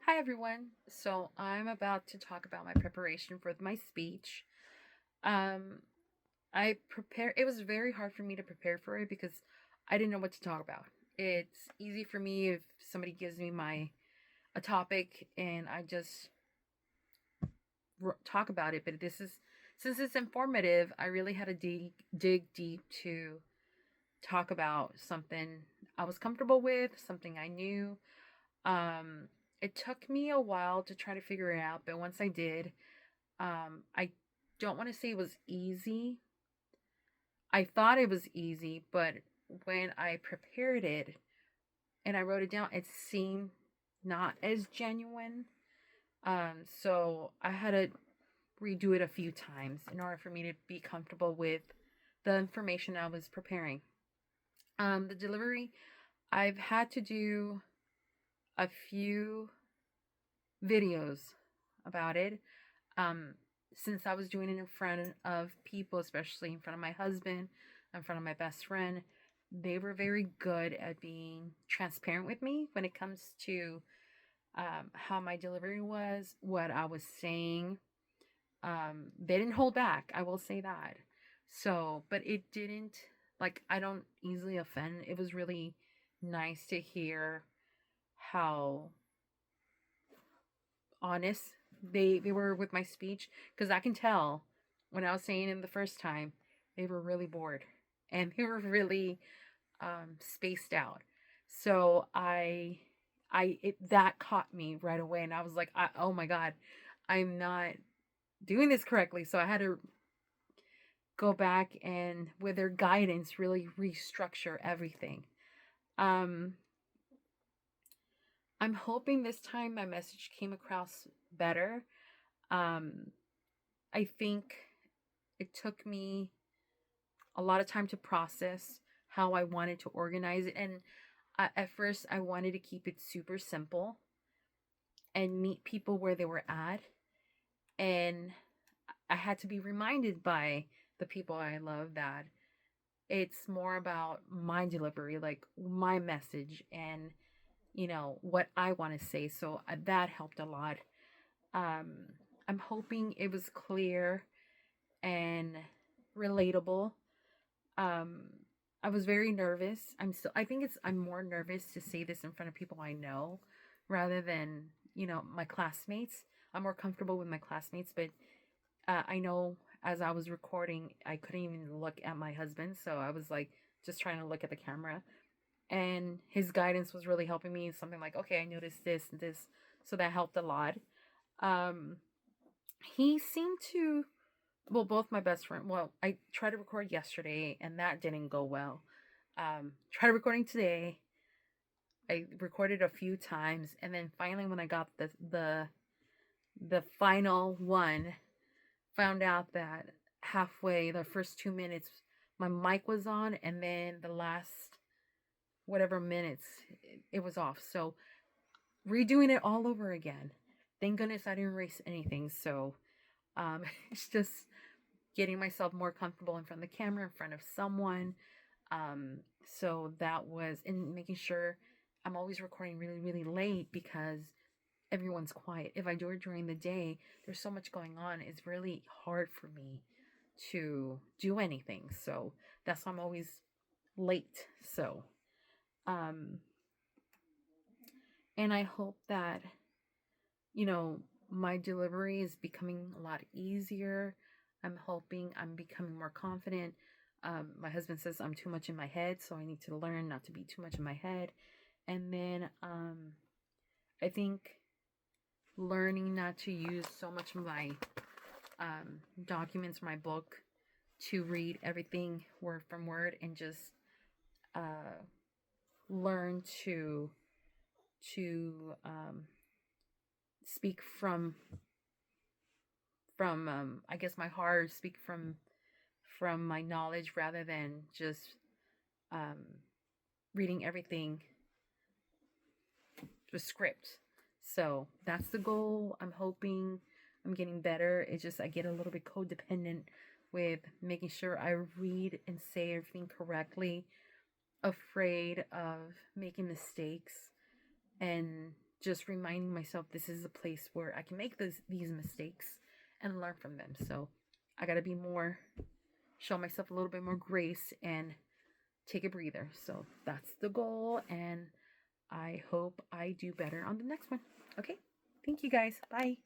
Hi everyone. So I'm about to talk about my preparation for my speech. Um I prepare it was very hard for me to prepare for it because I didn't know what to talk about. It's easy for me if somebody gives me my a topic and I just talk about it, but this is since it's informative, I really had to dig deep to talk about something I was comfortable with, something I knew. Um it took me a while to try to figure it out, but once I did, I don't want to say it was easy. I thought it was easy, but when I prepared it and I wrote it down, it seemed not as genuine. So I had to redo it a few times in order for me to be comfortable with the information I was preparing. The delivery, I've had to do a few videos about it. Um, since I was doing it in front of people, especially in front of my husband, in front of my best friend, they were very good at being transparent with me when it comes to how my delivery was, what I was saying. They didn't hold back, I will say that. So, but it didn't, like, I don't easily offend. It was really nice to hear how honest they were with my speech, because I can tell when I was saying it the first time, they were really bored and they were really spaced out. So that caught me right away, and I was like, oh my god, I'm not doing this correctly. So I had to go back and, with their guidance, really restructure everything. Um, I'm hoping this time my message came across better. Um, I think it took me a lot of time to process how I wanted to organize it. And at first, I wanted to keep it super simple and meet people where they were at. And I had to be reminded by the people I love that it's more about my delivery, like my message, and what I want to say. So that helped a lot. Um, I'm hoping it was clear and relatable. Um, I was very nervous. I'm more nervous to say this in front of people I know rather than, my classmates. I'm more comfortable with my classmates, but I know as I was recording, I couldn't even look at my husband. So I was like just trying to look at the camera. And his guidance was really helping me. Something like, okay, I noticed this and this. So that helped a lot. Um, he seemed to, well, both my best friend, well, I tried to record yesterday and that didn't go well. Tried recording today. I recorded a few times, and then finally when I got the final one, found out that halfway, the first 2 minutes, my mic was on, and then the last whatever minutes it was off. So redoing it all over again. Thank goodness I didn't erase anything. So it's just getting myself more comfortable in front of the camera, in front of someone. So that was, and making sure I'm always recording really, really late because everyone's quiet. If I do it during the day, there's so much going on. It's really hard for me to do anything. So that's why I'm always late. So, um, and I hope that, you know, my delivery is becoming a lot easier. I'm hoping I'm becoming more confident. My husband says I'm too much in my head, so I need to learn not to be too much in my head. And then I think learning not to use so much of my documents, my book, to read everything word from word, and just uh, learn to speak from I guess my heart, speak from my knowledge rather than just um, reading everything, the script. So that's the goal. I'm hoping I'm getting better. It's just I get a little bit codependent with making sure I read and say everything correctly, afraid of making mistakes, and just reminding myself this is a place where I can make these mistakes and learn from them. So I got to be more, show myself a little bit more grace and take a breather. So that's the goal. And I hope I do better on the next one. Okay. Thank you guys. Bye.